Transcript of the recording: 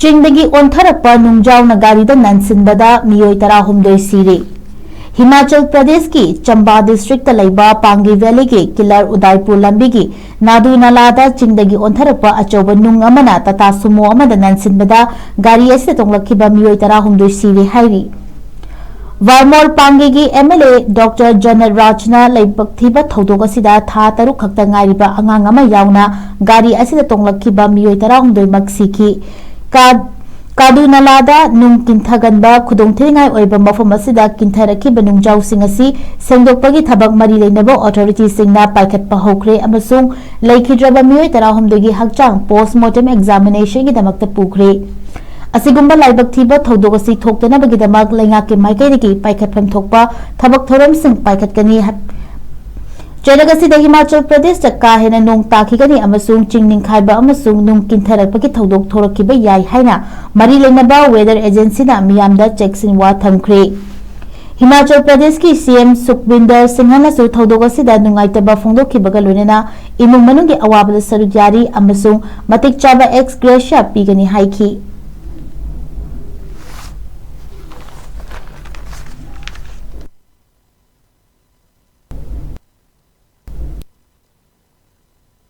Chingdagi Ontharakpa Nungjao Gari Da Nansinbada Meeyoi 13 Sire. Himachal Pradesh की Chamba district लैबा Pangi valley की killer Udaipur लंबी की नादू नालादा चिंगदगी ओंथरकपा अचौब नुंग अमना तथा सुमो अमदा नंसिनबदा गाड़ी असिदा तोंगलखिबा मियोय 13 सिरे हाइरी वारमोर पांगी की एमएलए डॉक्टर जनरल राजना लैबक थीबा थौदोक असिदा था तरुक खक्ता ngairiba angang ama yauna गाड़ी असिदा तोंगलखिबा मियोय 13 मक्सिकी कादू नालादा नुंग किंथगनबा खुदोंथेंगाय ओइबा मफम असिदा किंथरखिबा नुंगजाव सिंग असि सेंगदोकपगी थबक मरी लेनबा अथॉरिटी सिंगना पाइखतपा होख्रे अमसुंग लैखिद्रबा मियोय 13 गी हकचांग पोस्टमार्टम एग्जामिनेशन की दमकता पुख्रे असिगुंबा लाइबक थीबा थौदोक असि थोक्तनबगी दमक लैंगा के माइकैदगी पाइखतफम थोकपा थबक थोरम सिंग पाइखतकनी चैनगसिदा हिमाचल प्रदेश का हेना नोंग ताखिगनी अमसुंग चिंगनिंखाइबा अमसुंग नुंग किंथरकपगी थौदोक थोरकिबा याय हाइना मरी लेनबा वेदर एजेंसी ना मियामदा चेक्सिन वा थमख्रे हिमाचल प्रदेश की सीएम सुखविंदर सिंहनसु थौदोक असिदा नुंगाइतबा फोंदोखिबगा लोनेना इमुंग मनुंगी अवाबदा सरुक यारी अमसुंग मतिक चाबा एक्स ग्रेशिया पीगनी हाइखी।